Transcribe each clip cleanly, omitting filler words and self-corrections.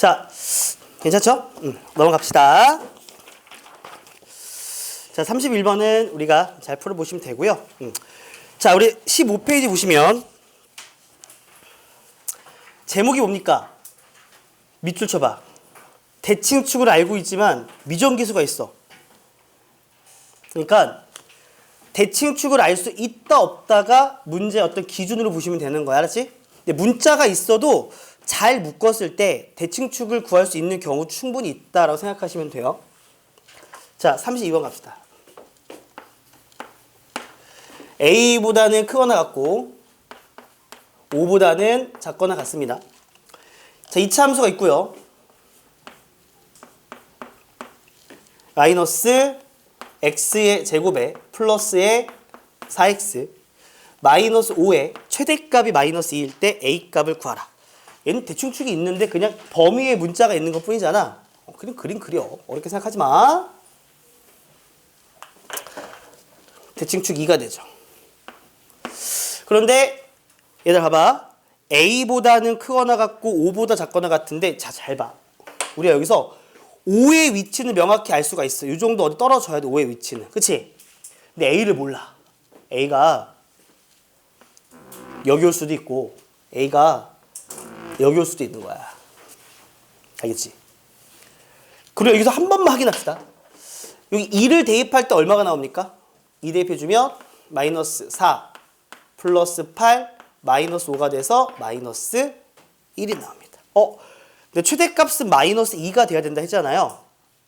자, 괜찮죠? 넘어갑시다. 자, 31번은 우리가 잘 풀어보시면 되고요. 자, 우리 15페이지 보시면 제목이 뭡니까? 밑줄 쳐봐. 대칭축을 알고 있지만 미정기수가 있어. 그러니까 대칭축을 알 수 있다 없다가 문제의 어떤 기준으로 보시면 되는 거야. 알았지? 근데 문자가 있어도 잘 묶었을 때 대칭축을 구할 수 있는 경우 충분히 있다라고 생각하시면 돼요. 자, 32번 갑시다. A보다는 크거나 같고 5보다는 작거나 같습니다. 자, 2차 함수가 있고요. 마이너스 x의 제곱에 플러스의 4x 마이너스 5의 최대값이 마이너스 2일 때 a값을 구하라. 얘는 대칭축이 있는데 그냥 범위에 문자가 있는 것 뿐이잖아. 그림 그려. 어렵게 생각하지 마. 대칭축 2가 되죠. 그런데 얘들 봐봐. a보다는 크거나 같고 5보다 작거나 같은데 자, 잘 봐. 우리가 여기서 5의 위치는 명확히 알 수가 있어. 이 정도 어디 떨어져야 돼, 5의 위치는. 그치? 근데 a를 몰라. a가 여기 올 수도 있고 a가 여기 올 수도 있는 거야. 알겠지? 그리고 여기서 한 번만 확인합시다. 여기 2를 대입할 때 얼마가 나옵니까? 2 대입해주면 마이너스 4 플러스 8 마이너스 5가 돼서 마이너스 1이 나옵니다. 근데 최대값은 마이너스 2가 돼야 된다 했잖아요.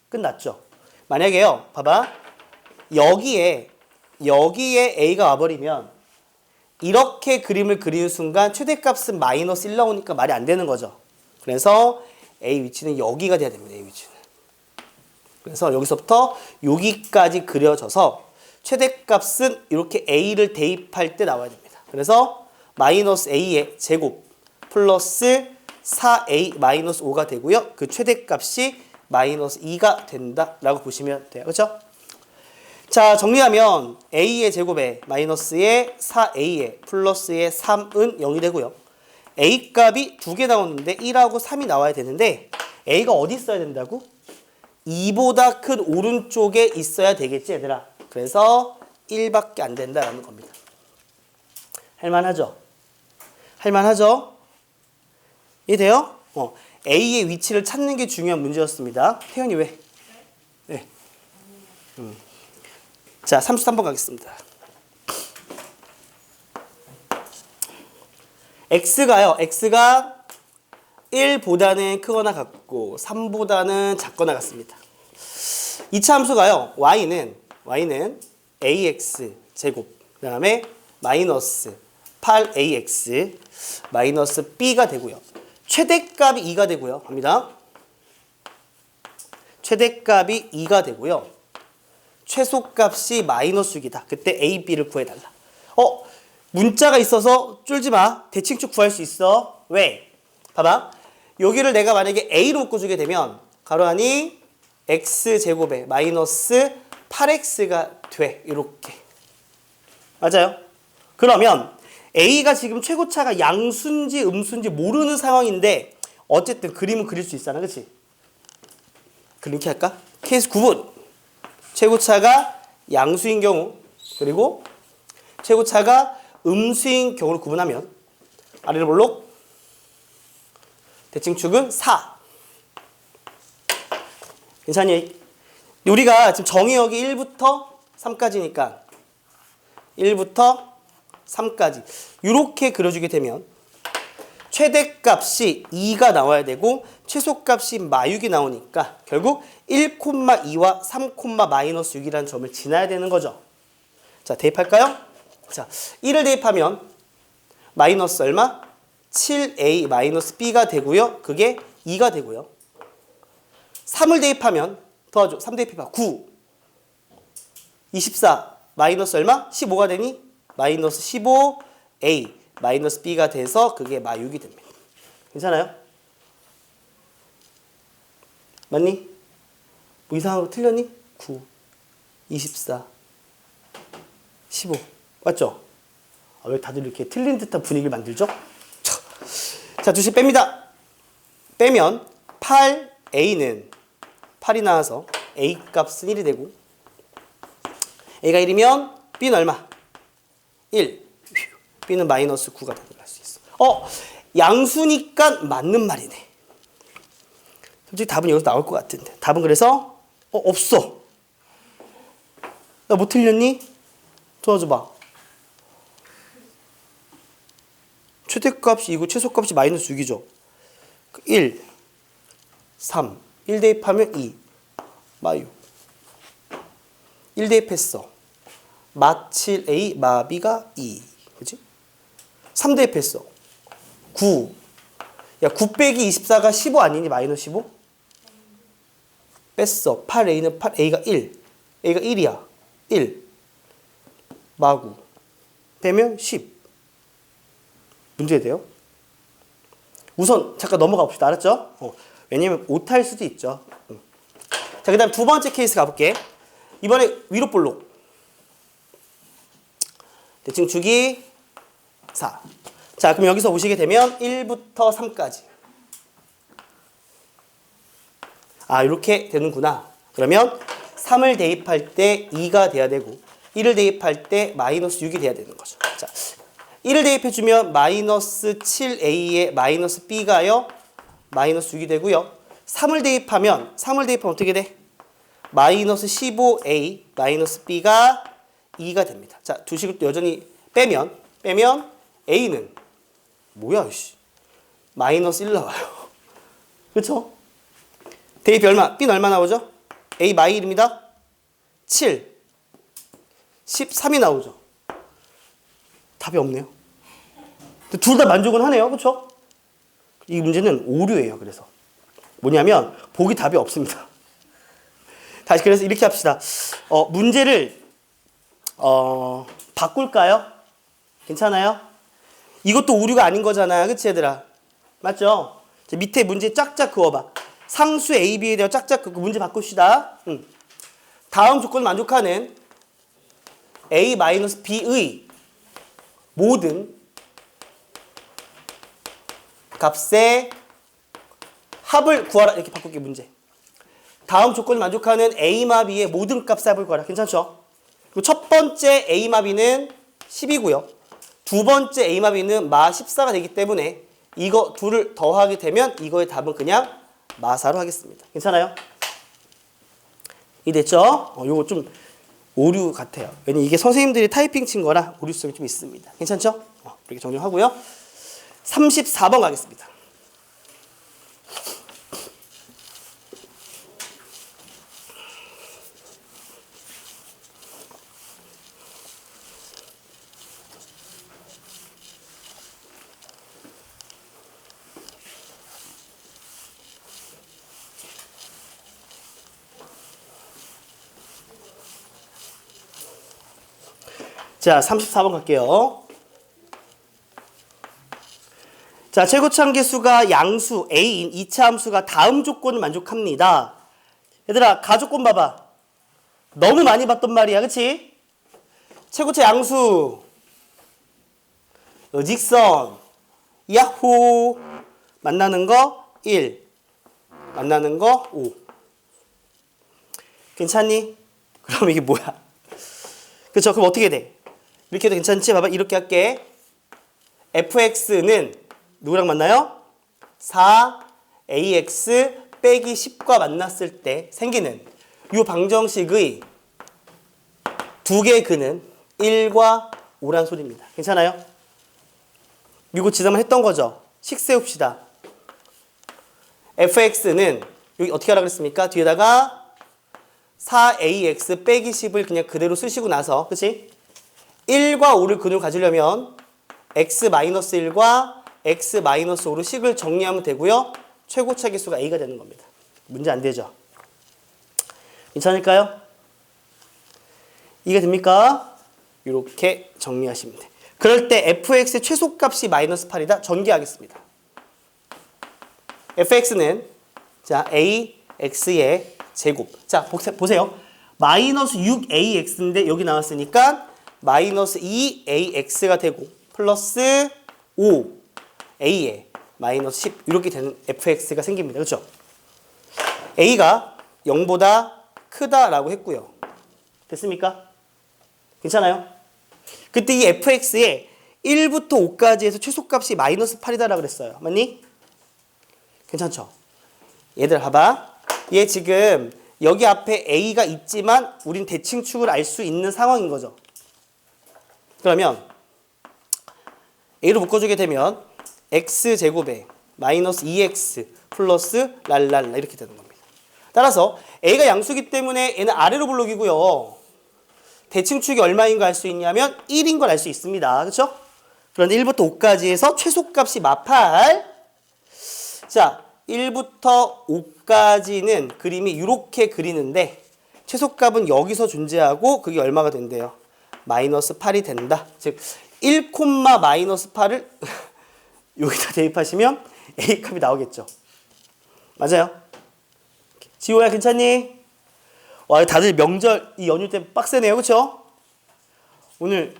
끝났죠? 만약에요, 봐봐. 여기에 a가 와버리면 이렇게 그림을 그리는 순간 최대값은 마이너스 1 나오니까 말이 안 되는 거죠. 그래서 a 위치는 여기가 돼야 됩니다. a 위치는. 그래서 여기서부터 여기까지 그려져서 최대값은 이렇게 a를 대입할 때 나와야 됩니다. 그래서 마이너스 a의 제곱 플러스 4a 마이너스 5가 되고요. 그 최대값이 마이너스 2가 된다라고 보시면 돼요. 그렇죠? 자, 정리하면 a의 제곱에 마이너스의 4a의 플러스의 3은 0이 되고요. a 값이 2개 나오는데 1하고 3이 나와야 되는데 a가 어디 있어야 된다고? 2보다 큰 오른쪽에 있어야 되겠지, 얘들아. 그래서 1밖에 안 된다라는 겁니다. 할만하죠? 할만하죠? 이해돼요? A의 위치를 찾는 게 중요한 문제였습니다. 태연이 왜? 네. 자, 33번 가겠습니다. X가 1보다는 크거나 같고 3보다는 작거나 같습니다. 2차 함수가요. Y는 AX 제곱 그 다음에 마이너스 8AX 마이너스 B가 되고요. 최대값이 2가 되고요. 갑니다. 최대값이 2가 되고요. 최소값이 마이너스 6이다. 그때 A, B를 구해달라. 문자가 있어서 쫄지 마. 대칭축 구할 수 있어. 왜? 봐봐. 여기를 내가 만약에 A로 묶어주게 되면 가로 안이 X제곱에 마이너스 8X가 돼. 이렇게. 맞아요? 그러면 A가 지금 최고차가 양수인지 음수인지 모르는 상황인데 어쨌든 그림은 그릴 수 있잖아. 그치? 그렇게 할까? 케이스 9번. 최고차가 양수인 경우 그리고 최고차가 음수인 경우를 구분하면 아래로 볼록 대칭축은 4. 괜찮니? 우리가 지금 정의역이 1부터 3까지니까 1부터 3까지 이렇게 그려주게 되면 최대값이 2가 나와야 되고 최소값이 -6이 나오니까 결국 1,2와 3,-6이라는 점을 지나야 되는 거죠. 자, 대입할까요? 자, 1을 대입하면 마이너스 얼마? 7a 마이너스 b가 되고요. 그게 2가 되고요. 3을 대입하면 도와줘. 3 대입해봐. 9. 24 마이너스 얼마? 15가 되니? 마이너스 15a 마이너스 b가 돼서 그게 -6이 됩니다. 괜찮아요? 맞니? 뭐 이상한 거 틀렸니? 9, 24, 15 맞죠? 왜 다들 이렇게 틀린 듯한 분위기를 만들죠? 자, 두씩 뺍니다. 빼면 8a는 8이 나와서 a 값은 1이 되고 a가 1이면 b는 얼마? 1. b는 마이너스 9가 되는 걸 알 수 있어. 양수니까 맞는 말이네. 솔직히 답은 여기서 나올 것 같은데. 답은 그래서 없어. 나 뭐 틀렸니? 도와줘봐. 최대값이 2고 최소값이 마이너스 6이죠. 1, 3, 1 대입하면 2, 마6. 1 대입했어. 마 7a, 마 b가 2. 그치? 3 대입했어. 9. 야, 9 빼기 24가 15 아니니? 마이너스 15? 뺐어. 8a는 8a가 1. a가 1이야. 1. 마구. 빼면 10. 문제 돼요? 우선 잠깐 넘어가 봅시다. 알았죠? 왜냐면 오탈 수도 있죠. 자, 그 다음 두 번째 케이스 가볼게. 이번에 위로 볼록. 대칭 주기 4. 자, 그럼 여기서 보시게 되면 1부터 3까지. 아, 이렇게 되는구나. 그러면 3을 대입할 때 2가 돼야 되고 1을 대입할 때 마이너스 6이 돼야 되는 거죠. 자, 1을 대입해주면 마이너스 7a에 마이너스 b가요. 마이너스 6이 되고요. 3을 대입하면 어떻게 돼? 마이너스 15a 마이너스 b가 2가 됩니다. 자, 두 식을 또 여전히 빼면 a는 뭐야, 씨. 마이너스 1 나와요. 그렇죠? 대입이 얼마? b는 얼마 나오죠? a 마이 1입니다. 7, 13이 나오죠. 답이 없네요. 둘 다 만족은 하네요. 그렇죠? 이 문제는 오류예요. 그래서 뭐냐면 보기 답이 없습니다. 다시 그래서 이렇게 합시다. 문제를 바꿀까요? 괜찮아요? 이것도 오류가 아닌 거잖아. 그치 얘들아? 맞죠? 밑에 문제 쫙쫙 그어봐. 상수 A, B에 대해 쫙쫙 그고 문제 바꿉시다. 다음 조건을 만족하는 A-B의 모든 값의 합을 구하라. 이렇게 바꿀게 문제. 다음 조건을 만족하는 A마 B의 모든 값의 합을 구하라. 괜찮죠? 그리고 첫 번째 A마 B는 10이고요. 두 번째 A마 B는 마 14가 되기 때문에 이거 둘을 더하게 되면 이거의 답은 그냥 마4로 하겠습니다. 괜찮아요? 이해됐죠? 요거 좀 오류 같아요. 왜냐면 이게 선생님들이 타이핑 친 거라 오류성이 좀 있습니다. 괜찮죠? 이렇게 정리하고요. 34번 가겠습니다. 자, 34번 갈게요. 자, 최고차함계수가 양수 A인 2차 함수가 다음 조건을 만족합니다. 얘들아, 가조건 봐봐. 너무 많이 봤던 말이야. 그치? 최고차 양수 직선 야호 만나는 거 1 만나는 거 5 괜찮니? 그럼 이게 뭐야? 그쵸? 그럼 어떻게 돼? 이렇게 해도 괜찮지? 봐봐. 이렇게 할게. fx는 누구랑 만나요? 4ax 빼기 10과 만났을 때 생기는 이 방정식의 두 개의 근은 1과 5란 소리입니다. 괜찮아요? 이거 지난번 했던 거죠? 식 세웁시다. fx는 여기 어떻게 하라고 그랬습니까? 뒤에다가 4ax 빼기 10을 그냥 그대로 쓰시고 나서 그치? 1과 5를 근으로 가지려면 x-1과 x-5로 식을 정리하면 되고요. 최고차 계수가 a가 되는 겁니다. 문제 안 되죠? 괜찮을까요? 이해가 됩니까? 이렇게 정리하시면 돼. 그럴 때 fx의 최소값이 마이너스 8이다. 전개하겠습니다. fx는 자 ax의 제곱. 자 보세요. 마이너스 6ax인데 여기 나왔으니까 마이너스 2ax가 되고 플러스 5a에 마이너스 10 이렇게 되는 fx가 생깁니다. 그렇죠? a가 0보다 크다라고 했고요. 됐습니까? 괜찮아요? 그때 이 fx에 1부터 5까지 해서 최소값이 마이너스 8이다라고 그랬어요. 맞니? 괜찮죠? 얘들 봐봐. 얘 지금 여기 앞에 a가 있지만 우린 대칭축을 알 수 있는 상황인 거죠. 그러면 a로 묶어주게 되면 x제곱에 마이너스 2x 플러스 랄랄라 이렇게 되는 겁니다. 따라서 a가 양수기 때문에 얘는 아래로 블록이고요. 대칭축이 얼마인 거 알 수 있냐면 1인 걸 알 수 있습니다. 그렇죠? 그런데 1부터 5까지 해서 최소값이 마팔. 자, 1부터 5까지는 그림이 이렇게 그리는데 최소값은 여기서 존재하고 그게 얼마가 된대요? 마이너스 8이 된다. 즉 1, 마이너스 8을 여기다 대입하시면 A값이 나오겠죠. 맞아요? 지호야 괜찮니? 와 다들 명절 이 연휴 때 빡세네요. 그렇죠? 오늘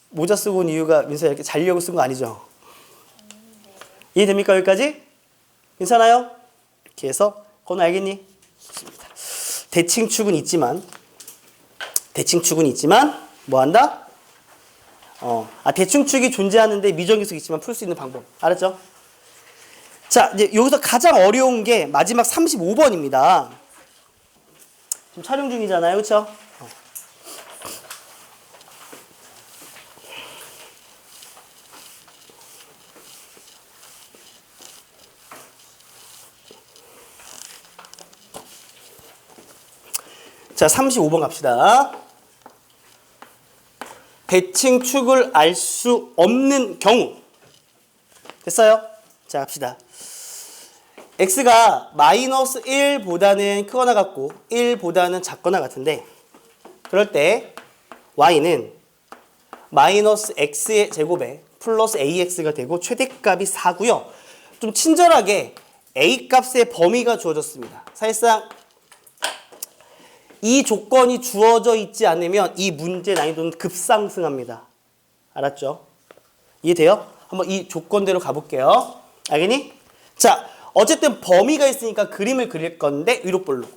모자 쓰고 온 이유가 민서야 이렇게 자려고 쓴 거 아니죠? 이해됩니까 여기까지? 괜찮아요? 이렇게 해서 건우 알겠니? 좋습니다. 대칭축은 있지만 뭐 한다? 대칭축이 존재하는데 미정규수가 있지만 풀 수 있는 방법. 알았죠? 자, 이제 여기서 가장 어려운 게 마지막 35번입니다. 지금 촬영 중이잖아요. 그렇죠? 자, 35번 갑시다. 대칭축을 알 수 없는 경우. 됐어요? 자, 갑시다. x가 마이너스 1보다는 크거나 같고 1보다는 작거나 같은데 그럴 때 y는 마이너스 x의 제곱에 플러스 ax가 되고 최대값이 4고요. 좀 친절하게 a 값의 범위가 주어졌습니다. 사실상 이 조건이 주어져 있지 않으면 이 문제 난이도는 급상승합니다. 알았죠? 이해돼요? 한번 이 조건대로 가볼게요. 알겠니? 자, 어쨌든 범위가 있으니까 그림을 그릴 건데 위로 볼록.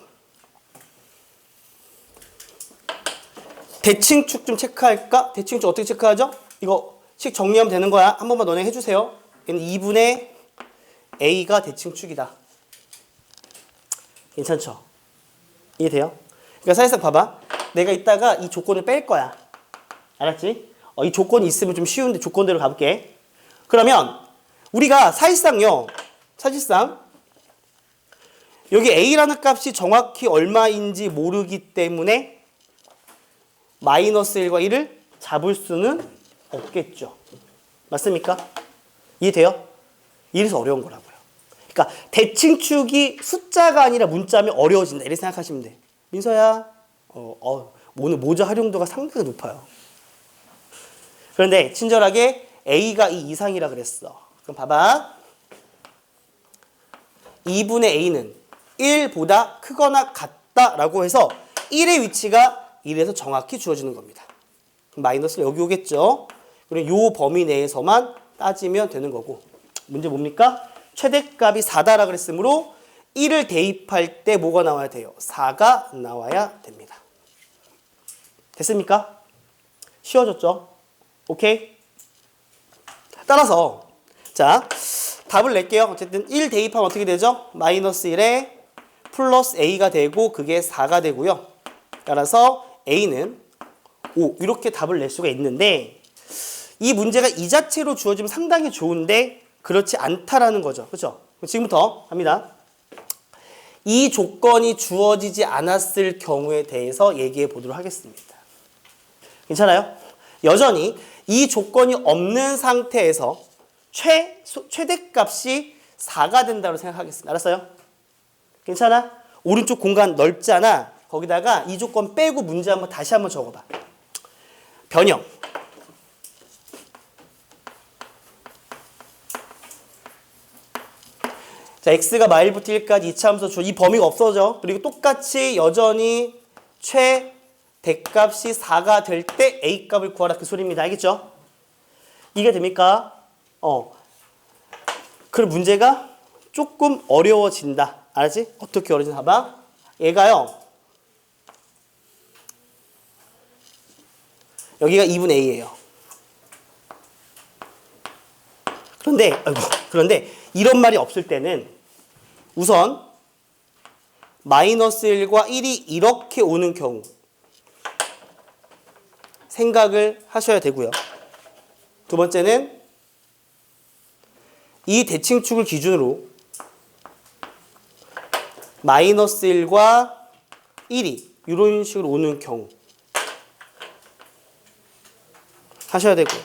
대칭축 좀 체크할까? 대칭축 어떻게 체크하죠? 이거 식 정리하면 되는 거야. 한 번만 너네 해주세요. 얘는 2분의 a가 대칭축이다. 괜찮죠? 이해돼요? 그러니까 사실상 봐봐. 내가 이따가 이 조건을 뺄 거야. 알았지? 이 조건이 있으면 좀 쉬운데 조건대로 가볼게. 그러면 우리가 사실상 여기 a라는 값이 정확히 얼마인지 모르기 때문에 마이너스 1과 1을 잡을 수는 없겠죠. 맞습니까? 이해돼요? 이래서 어려운 거라고요. 그러니까 대칭축이 숫자가 아니라 문자면 어려워진다. 이렇게 생각하시면 돼. 민서야, 오늘 모자 활용도가 상당히 높아요. 그런데 친절하게 a가 이 이상이라 그랬어. 그럼 봐봐. 2분의 a는 1보다 크거나 같다라고 해서 1의 위치가 1에서 정확히 주어지는 겁니다. 그럼 마이너스는 여기 오겠죠. 그리고 이 범위 내에서만 따지면 되는 거고. 문제 뭡니까? 최대값이 4다라 그랬으므로 1을 대입할 때 뭐가 나와야 돼요? 4가 나와야 됩니다. 됐습니까? 쉬워졌죠? 오케이? 따라서 자 답을 낼게요. 어쨌든 1 대입하면 어떻게 되죠? 마이너스 1에 플러스 a가 되고 그게 4가 되고요. 따라서 a는 5 이렇게 답을 낼 수가 있는데 이 문제가 이 자체로 주어지면 상당히 좋은데 그렇지 않다라는 거죠. 그렇죠? 지금부터 합니다. 이 조건이 주어지지 않았을 경우에 대해서 얘기해 보도록 하겠습니다. 괜찮아요? 여전히 이 조건이 없는 상태에서 최대값이 4가 된다고 생각하겠습니다. 알았어요? 괜찮아? 오른쪽 공간 넓잖아. 거기다가 이 조건 빼고 문제 한번 다시 한번 적어봐. 변형. 자, x가 마일부터 1까지 이차함수 줘. 이 범위가 없어져. 그리고 똑같이 여전히 최대값이 4가 될 때 a값을 구하라 그 소리입니다. 알겠죠? 이게 됩니까? 그럼 문제가 조금 어려워진다. 알았지? 어떻게 열어지나 봐봐. 얘가요. 여기가 2분의 a예요. 그런데 이런 말이 없을 때는 우선 마이너스 1과 1이 이렇게 오는 경우 생각을 하셔야 되고요. 두 번째는 이 대칭축을 기준으로 마이너스 1과 1이 이런 식으로 오는 경우 하셔야 되고요.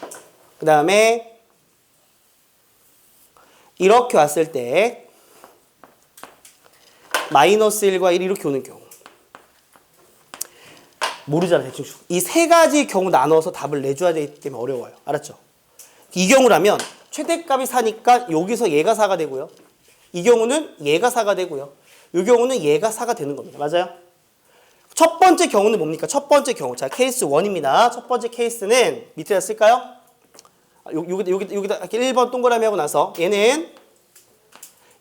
그 다음에 이렇게 왔을 때 마이너스 1과 1이 이렇게 오는 경우 모르잖아 대칭축. 이 세 가지 경우 나눠서 답을 내줘야 되기 때문에 어려워요. 알았죠? 이 경우라면 최대값이 4니까 여기서 얘가 4가 되고요. 이 경우는 얘가 4가 되고요. 이 경우는 얘가 4가 되는 겁니다. 맞아요? 첫 번째 경우는 뭡니까? 첫 번째 경우. 자, 케이스 1입니다. 첫 번째 케이스는 밑에다 쓸까요? 여기다 이렇게 1번 동그라미 하고 나서 얘는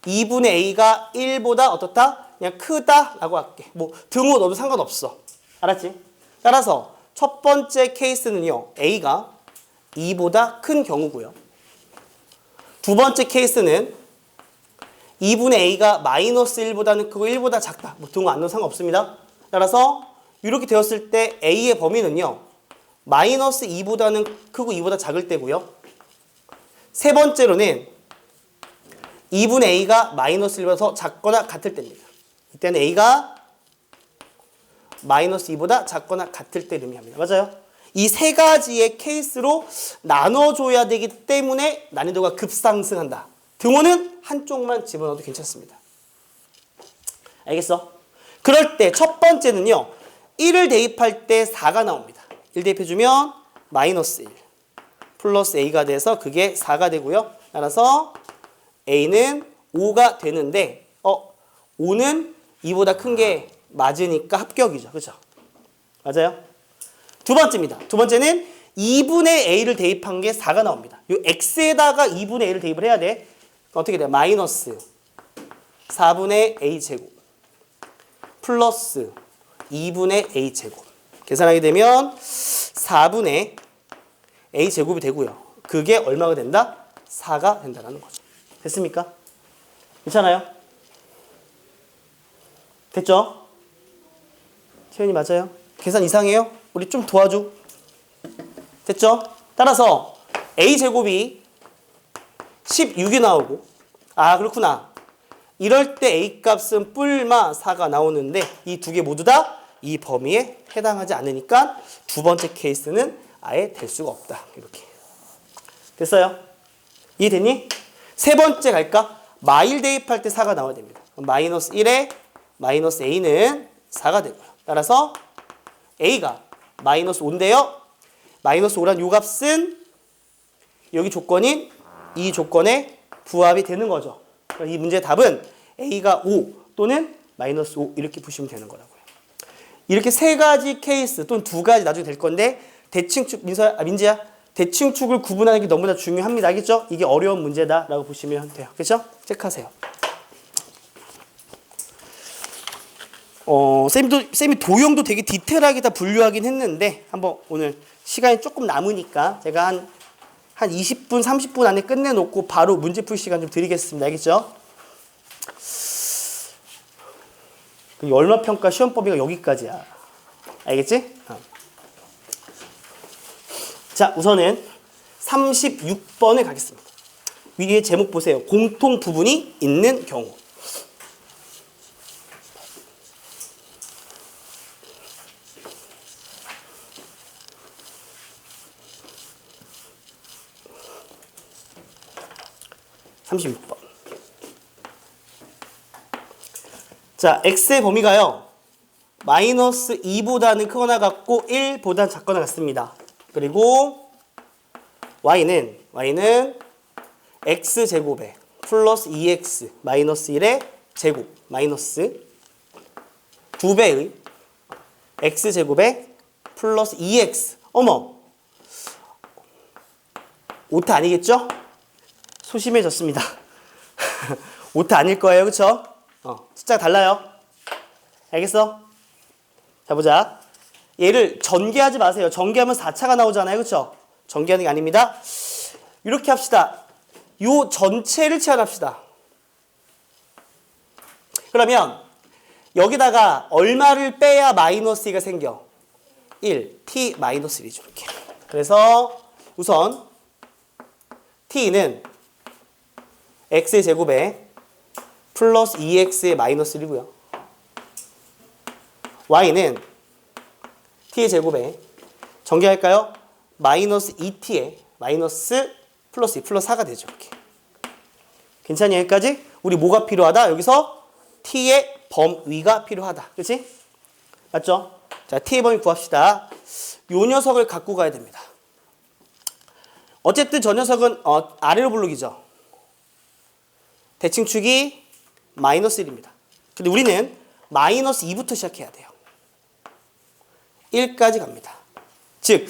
2분의 a가 1보다 어떻다? 그냥 크다라고 할게. 뭐 등호 넣어도 상관없어. 알았지? 따라서 첫 번째 케이스는요. a가 2보다 큰 경우고요. 두 번째 케이스는 2분의 a가 마이너스 1보다는 크고 1보다 작다. 뭐 등호 안 넣어도 상관없습니다. 따라서 이렇게 되었을 때 a의 범위는요. 마이너스 2보다는 크고 2보다 작을 때고요. 세 번째로는 2분의 a가 마이너스 1보다 더 작거나 같을 때입니다. 이때는 a가 마이너스 2보다 작거나 같을 때 의미합니다. 맞아요? 이 세 가지의 케이스로 나눠줘야 되기 때문에 난이도가 급상승한다. 등호는 한쪽만 집어넣어도 괜찮습니다. 알겠어? 그럴 때 첫 번째는요. 1을 대입할 때 4가 나옵니다. 1 대입해주면 마이너스 1 플러스 a가 돼서 그게 4가 되고요. 따라서 a는 5가 되는데 5는 2보다 큰 게 맞으니까 합격이죠. 그렇죠? 맞아요? 두 번째입니다. 두 번째는 2분의 a를 대입한 게 4가 나옵니다. 이 x에다가 2분의 a를 대입을 해야 돼. 어떻게 돼요? 마이너스 4분의 a 제곱 플러스 2분의 a 제곱. 계산하게 되면 4분의 a 제곱이 되고요. 그게 얼마가 된다? 4가 된다는 거죠. 됐습니까? 괜찮아요? 됐죠? 태연이 맞아요? 계산 이상해요? 우리 좀 도와줘. 됐죠? 따라서 a 제곱이 16이 나오고 그렇구나. 이럴 때 a 값은 뿔마 4가 나오는데 이 두 개 모두 다 이 범위에 해당하지 않으니까 두 번째 케이스는 아예 될 수가 없다. 이렇게. 됐어요? 이해됐니? 세 번째 갈까? 마일 대입할 때 4가 나와야 됩니다. 마이너스 1에 마이너스 a는 4가 되고요. 따라서 a가 마이너스 5인데요. 마이너스 5란 요 값은 여기 조건인 이 조건에 부합이 되는 거죠. 이 문제의 답은 a가 5 또는 마이너스 5 이렇게 보시면 되는 거라고요. 이렇게 세 가지 케이스 또는 두 가지 나중에 될 건데 대칭축 민지야 대칭축을 구분하는 게 너무나 중요합니다. 알겠죠? 이게 어려운 문제다라고 보시면 돼요. 그렇죠? 체크하세요. 쌤이 도형도 되게 디테일하게 다 분류하긴 했는데 한번 오늘 시간이 조금 남으니까 제가 한 20분, 30분 안에 끝내놓고 바로 문제 풀 시간 좀 드리겠습니다. 알겠죠? 얼마평가 시험 범위가 여기까지야. 알겠지? 자, 우선은 36번을 가겠습니다. 위에 제목 보세요. 공통 부분이 있는 경우. 자, x의 범위가요. 마이너스 2보다는 크거나 같고 1보다 작거나 같습니다. 그리고 y는 x제곱에 플러스 2x 마이너스 1의 제곱 마이너스 2배의 x제곱에 플러스 2x. 어머! 오타 아니겠죠? 소심해졌습니다. 오타 아닐 거예요. 그쵸? 숫자가 달라요. 알겠어? 자, 보자. 얘를 전개하지 마세요. 전개하면 4차가 나오잖아요. 그쵸? 전개하는 게 아닙니다. 이렇게 합시다. 요 전체를 치환합시다. 그러면 여기다가 얼마를 빼야 마이너스 2가 생겨? 1, t 마이너스 1이죠. 이렇게. 그래서 우선 t는 x의 제곱에 플러스 2x의 마이너스 1이고요. y는 t의 제곱에 전개할까요? 마이너스 2t에 마이너스 플러스 2 플러스 4가 되죠. 이렇게. 괜찮니? 여기까지? 우리 뭐가 필요하다? 여기서 t의 범위가 필요하다. 그렇지? 맞죠? 자, t의 범위 구합시다. 요 녀석을 갖고 가야 됩니다. 어쨌든 저 녀석은 아래로 블록이죠. 대칭축이 마이너스 1입니다. 근데 우리는 마이너스 2부터 시작해야 돼요. 1까지 갑니다. 즉,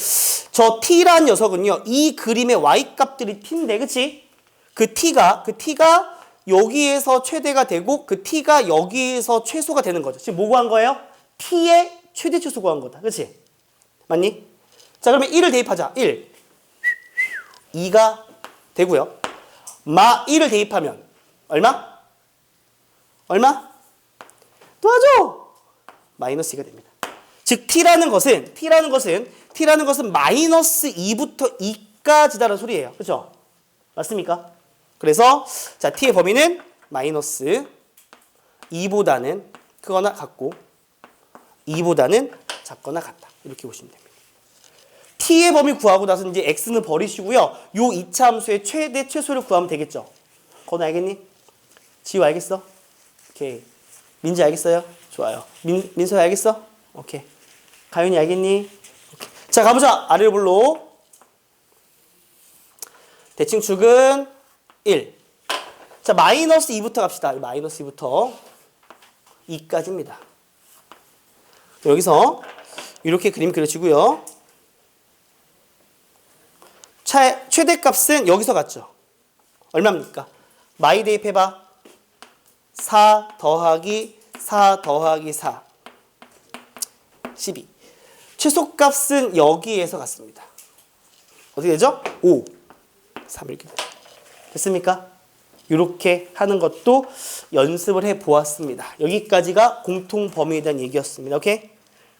저 t라는 녀석은요, 이 그림의 y값들이 t인데, 그치? 그 t가 여기에서 최대가 되고, 그 t가 여기에서 최소가 되는 거죠. 지금 뭐 구한 거예요? t의 최대 최소 구한 거다. 그치? 맞니? 자, 그러면 1을 대입하자. 1. 2가 되고요. 1을 대입하면, 얼마? 얼마? 도와줘! 마이너스 2가 됩니다. 즉 t라는 것은 마이너스 2부터 2까지다라는 소리예요. 그렇죠? 맞습니까? 그래서 자, t의 범위는 마이너스 2보다는 크거나 같고 2보다는 작거나 같다. 이렇게 보시면 됩니다. t의 범위 구하고 나서 이제 x는 버리시고요. 요 2차 함수의 최대 최소를 구하면 되겠죠? 건우 알겠니? 지우 알겠어? 오케이. 민지 알겠어요? 좋아요. 민서 알겠어? 오케이. 가윤이 알겠니? 오케이. 자, 가보자. 아래로 블록. 대칭축은 1. 자, 마이너스 2부터 갑시다. 마이너스 2부터 2까지입니다. 여기서 이렇게 그림 그려지고요. 최대값은 여기서 같죠? 얼마입니까? 마이 대입해봐. 4 더하기 4 더하기 4. 12. 최소값은 여기에서 같습니다. 어떻게 되죠? 5. 3 이렇게 되죠. 됐습니까? 이렇게 하는 것도 연습을 해보았습니다. 여기까지가 공통 범위에 대한 얘기였습니다. 오케이?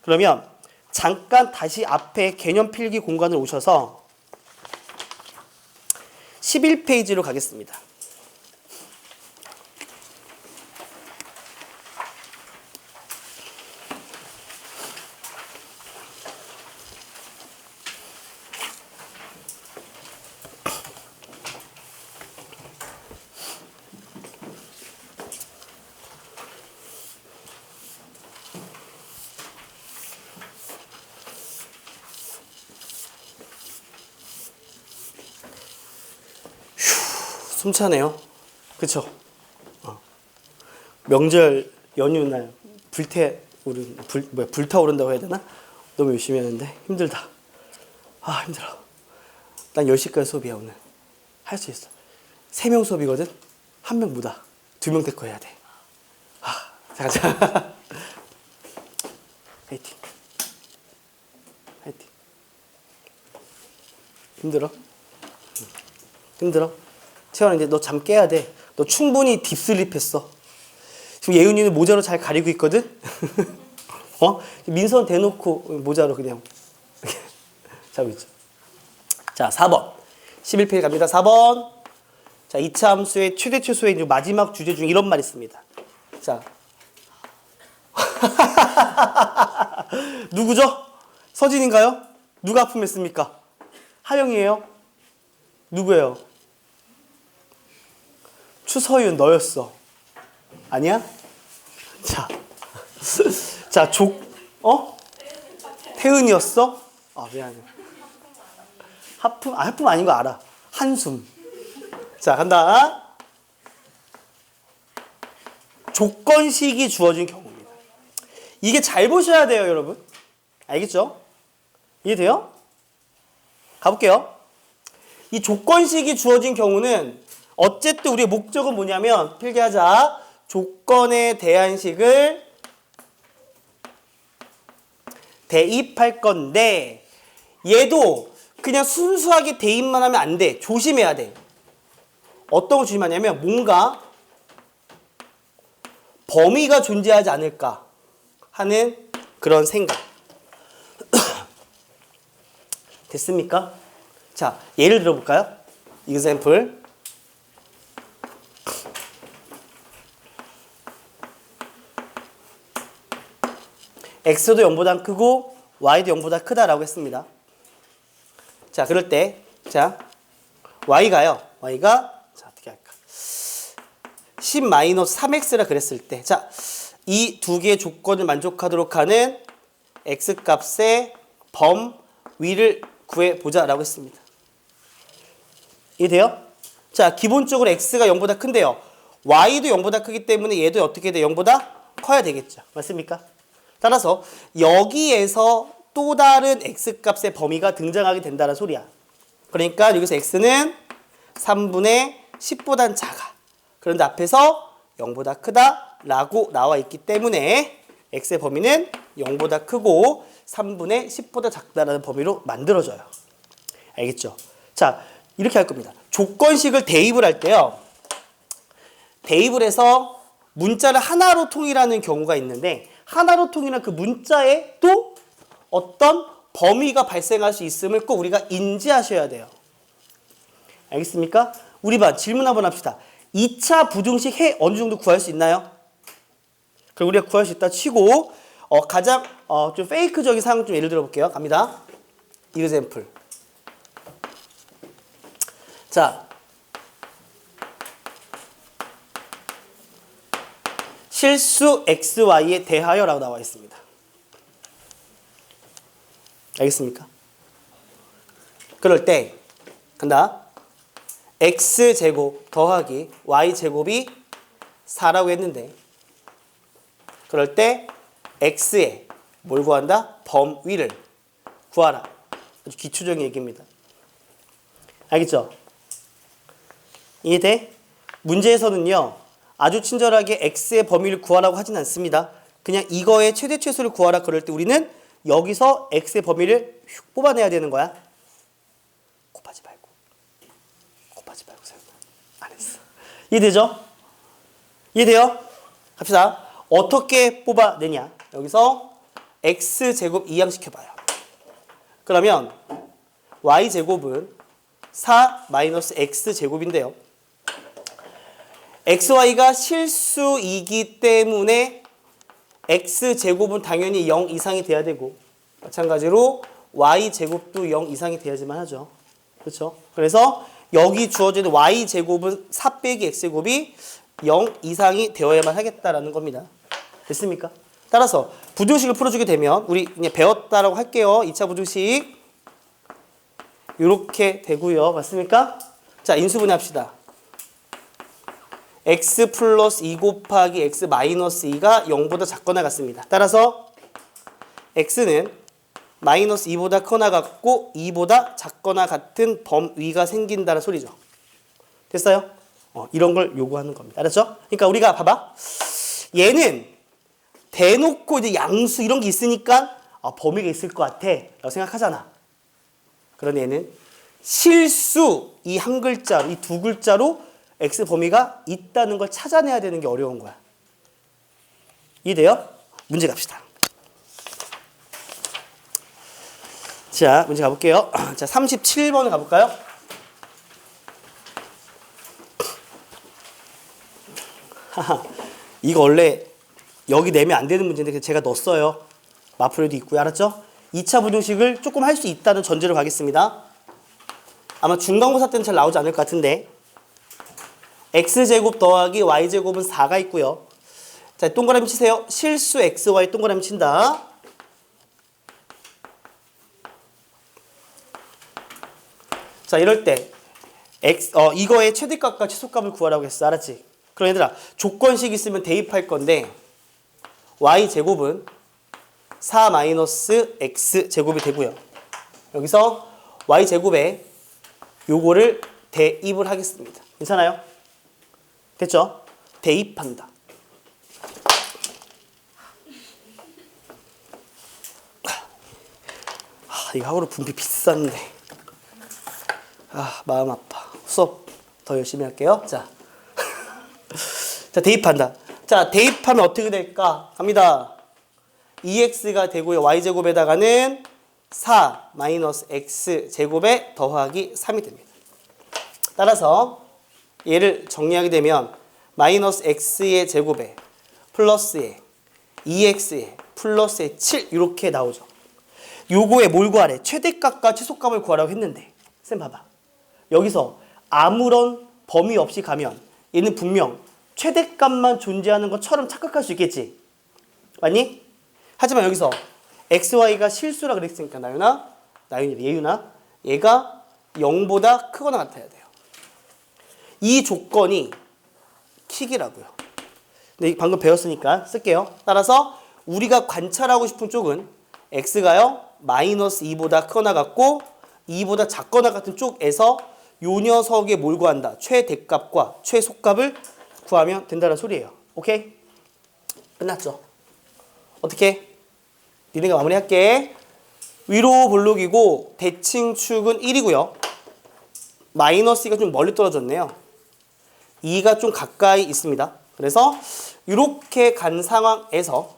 그러면 잠깐 다시 앞에 개념 필기 공간을 오셔서 11페이지로 가겠습니다. 숨차네요. 그쵸? 명절 연휴날 불타오른다고 해야 되나? 너무 열심히 하는데 힘들다. 아, 힘들어. 난 10시까지 수업이야, 오늘. 할 수 있어. 3명 수업이거든? 1명 무다. 2명 데리고 해야 돼. 자, 가자. 화이팅. 화이팅. 힘들어? 힘들어? 채원아, 이제 너 잠 깨야 돼. 너 충분히 딥슬립 했어. 지금 예은이는 모자로 잘 가리고 있거든? 민선 대놓고 모자로 그냥 자고 있죠. 자, 4번. 11페이지 갑니다. 4번. 자, 2차 함수의 최대 최소의 마지막 주제 중에 이런 말 있습니다. 자. 누구죠? 서진인가요? 누가 아픔했습니까? 하영이에요? 누구예요? 추서윤 너였어. 아니야? 자. 자, 태은이었어? 아, 미안해. 하품 아닌 거 알아. 한숨. 자, 간다. 조건식이 주어진 경우입니다. 이게 잘 보셔야 돼요, 여러분. 알겠죠? 이해돼요? 가볼게요. 이 조건식이 주어진 경우는 어쨌든 우리의 목적은 뭐냐면 필기하자. 조건에 대한 식을 대입할 건데 얘도 그냥 순수하게 대입만 하면 안 돼. 조심해야 돼. 어떤 걸 조심하냐면 뭔가 범위가 존재하지 않을까 하는 그런 생각. 됐습니까? 자, 예를 들어볼까요? example. x도 0보다 크고 y도 0보다 크다라고 했습니다. 자, 그럴 때 자, y가 자, 어떻게 할까? 10-3x라 그랬을 때 자, 이 두 개의 조건을 만족하도록 하는 x 값의 범위를 구해보자라고 했습니다. 이해돼요? 자, 기본적으로 x가 0보다 큰데요. y도 0보다 크기 때문에 얘도 어떻게 돼? 0보다 커야 되겠죠. 맞습니까? 따라서 여기에서 또 다른 x값의 범위가 등장하게 된다는 소리야. 그러니까 여기서 x는 3분의 10보단 작아. 그런데 앞에서 0보다 크다라고 나와 있기 때문에 x의 범위는 0보다 크고 3분의 10보다 작다라는 범위로 만들어져요. 알겠죠? 자, 이렇게 할 겁니다. 조건식을 대입을 할 때요. 대입을 해서 문자를 하나로 통일하는 경우가 있는데 하나로 통일한 그 문자에 또 어떤 범위가 발생할 수 있음을 꼭 우리가 인지하셔야 돼요. 알겠습니까? 우리 반 질문 한번 합시다. 2차 부등식 해 어느 정도 구할 수 있나요? 그럼 우리가 구할 수 있다 치고 가장 좀 페이크적인 상황 좀 예를 들어 볼게요. 갑니다. example. 자, 실수 xy에 대하여라고 나와 있습니다. 알겠습니까? 그럴 때 간다. x제곱 더하기 y제곱이 4라고 했는데 그럴 때 x의 뭘 구한다? 범위를 구하라. 아주 기초적인 얘기입니다. 알겠죠? 이해돼? 문제에서는요. 아주 친절하게 x의 범위를 구하라고 하진 않습니다. 그냥 이거의 최대 최소를 구하라 그럴 때 우리는 여기서 x의 범위를 휙 뽑아내야 되는 거야. 곱하지 말고 설마 안 했어. 이해되죠? 이해돼요? 갑시다. 어떻게 뽑아내냐? 여기서 x제곱 이항시켜봐요. 그러면 y제곱은 4 마이너스 x제곱인데요. xy가 실수이기 때문에 x제곱은 당연히 0 이상이 돼야 되고 마찬가지로 y제곱도 0 이상이 돼야지만 하죠. 그렇죠? 그래서 여기 주어지는 y제곱은 4 빼기 x제곱이 0 이상이 되어야만 하겠다라는 겁니다. 됐습니까? 따라서 부등식을 풀어주게 되면 우리 그냥 배웠다라고 할게요. 2차 부등식 이렇게 되고요. 맞습니까? 자, 인수분해 합시다. x 플러스 2 곱하기 x 마이너스 2가 0보다 작거나 같습니다. 따라서 x는 마이너스 2보다 커나 같고 2보다 작거나 같은 범위가 생긴다는 소리죠. 됐어요? 이런 걸 요구하는 겁니다. 알았죠? 그러니까 우리가 봐봐. 얘는 대놓고 이제 양수 이런 게 있으니까 범위가 있을 것 같아 라고 생각하잖아. 그런 얘는 실수 이 한 글자로 이 두 글자로 x 범위가 있다는 걸 찾아내야 되는 게 어려운 거야. 이해돼요? 문제 갑시다. 자, 문제 가볼게요. 자, 37번 가볼까요? 이거 원래 여기 내면 안 되는 문제인데 제가 넣었어요. 마프레도 있고요. 알았죠? 2차 부등식을 조금 할 수 있다는 전제로 가겠습니다. 아마 중간고사 때는 잘 나오지 않을 것 같은데 x제곱 더하기 y제곱은 4가 있고요. 자, 동그라미 치세요. 실수 xy 동그라미 친다. 자, 이럴 때 이거의 최대값과 최소값을 구하라고 했어. 알았지? 그럼 얘들아, 조건식 있으면 대입할 건데 y제곱은 4 마이너스 x제곱이 되고요. 여기서 y제곱에 요거를 대입을 하겠습니다. 괜찮아요? 됐죠? 대입한다. 이거 학으로 분비 비싼데. 마음 아파. 수업 더 열심히 할게요. 자, 자 대입한다. 자, 대입하면 어떻게 될까? 갑니다. 2x가 되고요. y제곱에다가는 4 마이너스 x제곱에 더하기 3이 됩니다. 따라서 얘를 정리하게 되면 마이너스 x의 제곱에 플러스에 2x에 플러스에 7 이렇게 나오죠. 요거에 뭘 구하래? 최대값과 최소값을 구하라고 했는데 쌤 봐봐. 여기서 아무런 범위 없이 가면 얘는 분명 최대값만 존재하는 것처럼 착각할 수 있겠지. 맞니? 하지만 여기서 xy가 실수라 그랬으니까 나윤이 예윤아 얘가 0보다 크거나 같아야 돼요. 이 조건이 킥이라고요. 근데 방금 배웠으니까 쓸게요. 따라서 우리가 관찰하고 싶은 쪽은 x가요 마이너스 2보다 크거나 같고 2보다 작거나 같은 쪽에서 요 녀석의 뭘 구한다? 최대값과 최소값을 구하면 된다는 소리예요. 오케이? 끝났죠? 어떻게? 니네가 마무리할게. 위로 볼록이고 대칭축은 1이고요. 마이너스 2가 좀 멀리 떨어졌네요. 2가 좀 가까이 있습니다. 그래서 이렇게 간 상황에서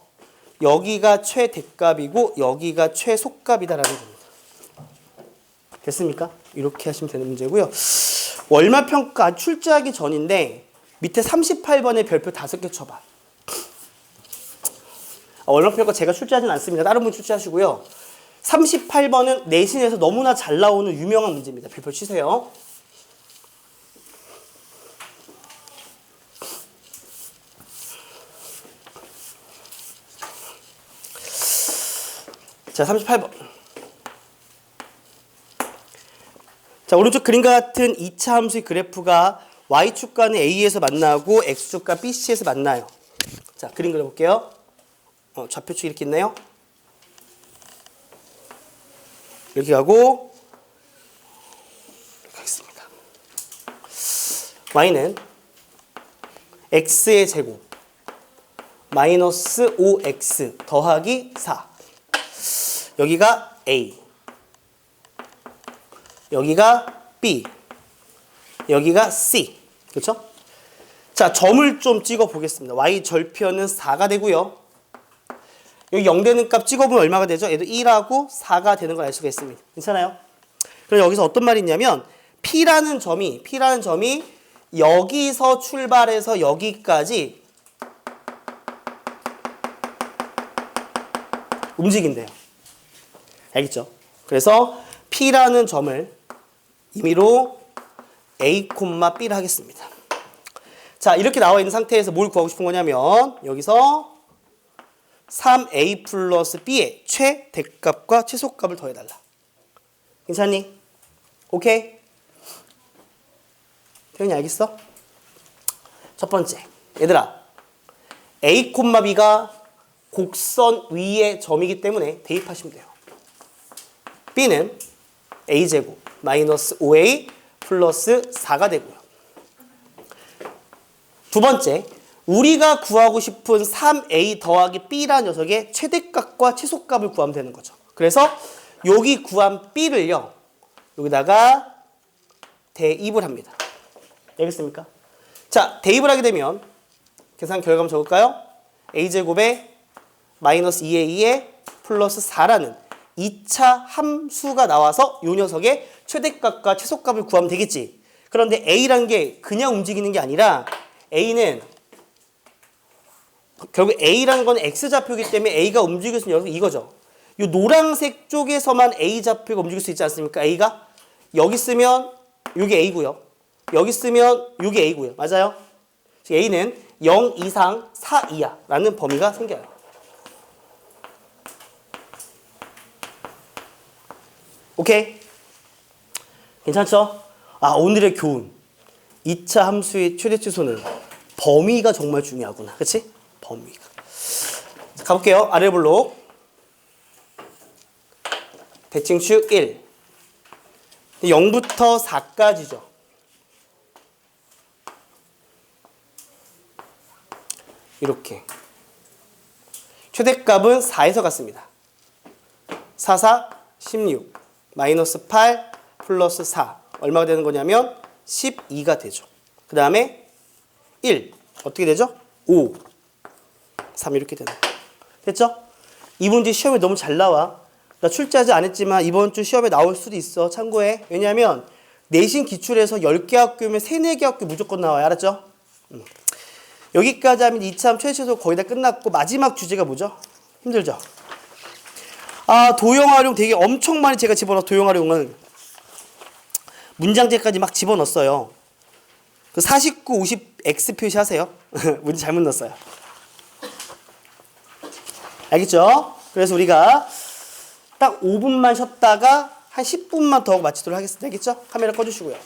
여기가 최대값이고 여기가 최소값이다라는 겁니다. 됐습니까? 이렇게 하시면 되는 문제고요. 월말평가 출제하기 전인데 밑에 38번에 별표 5개 쳐봐. 월말평가 제가 출제하진 않습니다. 다른 분 출제하시고요. 38번은 내신에서 너무나 잘 나오는 유명한 문제입니다. 별표 치세요. 자, 38번. 자, 오른쪽 그림과 같은 2차 함수의 그래프가 y축과는 A에서 만나고 x축과 BC에서 만나요. 자, 그림 그려볼게요. 좌표축 이렇게 있네요. 이렇게 가고 이렇게 하겠습니다. y는 x의 제곱 마이너스 5x 더하기 4 여기가 A 여기가 B 여기가 C 그렇죠? 자, 점을 좀 찍어 보겠습니다. y 절편은 4가 되고요. 여기 0 되는 값 찍어보면 얼마가 되죠? 얘도 1하고 4가 되는 걸 알 수가 있습니다. 괜찮아요? 그럼 여기서 어떤 말이 있냐면 P라는 점이 여기서 출발해서 여기까지 움직인대요. 알겠죠? 그래서 P라는 점을 임의로 A, B를 하겠습니다. 자, 이렇게 나와 있는 상태에서 뭘 구하고 싶은 거냐면 여기서 3A 플러스 B의 최대값과 최소값을 더해달라. 괜찮니? 오케이? 태현이 알겠어? 첫 번째, 얘들아 A, B가 곡선 위의 점이기 때문에 대입하시면 돼요. B는 A제곱 마이너스 5A 플러스 4가 되고요. 두 번째, 우리가 구하고 싶은 3A 더하기 B라는 녀석의 최대값과 최소값을 구하면 되는 거죠. 그래서 여기 구한 B를요. 여기다가 대입을 합니다. 알겠습니까? 자, 대입을 하게 되면 계산 결과만 적을까요? A제곱에 마이너스 2A에 플러스 4라는 2차 함수가 나와서 이 녀석의 최대값과 최소값을 구하면 되겠지. 그런데 A라는 게 그냥 움직이는 게 아니라 A는 결국 A라는 건 X좌표이기 때문에 A가 움직일 수 있는 녀석이 이거죠. 이 노란색 쪽에서만 A좌표가 움직일 수 있지 않습니까? A가 여기 쓰면 이게 A고요. 여기 쓰면 이게 A고요. 맞아요? A는 0 이상 4 이하라는 범위가 생겨요. 오케이? 괜찮죠? 아, 오늘의 교훈. 2차 함수의 최대치수는 범위가 정말 중요하구나. 그치? 범위가. 자, 가볼게요. 아래 볼록. 대칭축 1. 0부터 4까지죠. 이렇게. 최대값은 4에서 갔습니다. 4, 4, 16 마이너스 8 플러스 4 얼마가 되는 거냐면 12가 되죠. 그 다음에 1 어떻게 되죠? 5 3 이렇게 되는 거예요. 됐죠? 이 문제 시험에 너무 잘 나와. 나 출제하지 않았지만 이번 주 시험에 나올 수도 있어. 참고해. 왜냐하면 내신 기출에서 10개 학교면 3, 4개 학교 무조건 나와요. 알았죠? 여기까지 하면 2차 최초도 거의 다 끝났고 마지막 주제가 뭐죠? 힘들죠? 아, 도형 활용 되게 엄청 많이 제가 집어넣어. 도형 활용은 문장제까지 막 집어넣었어요. 그 49, 50 X 표시하세요. 문제 잘못 넣었어요. 알겠죠? 그래서 우리가 딱 5분만 쉬었다가 한 10분만 더 마치도록 하겠습니다. 알겠죠? 카메라 꺼주시고요.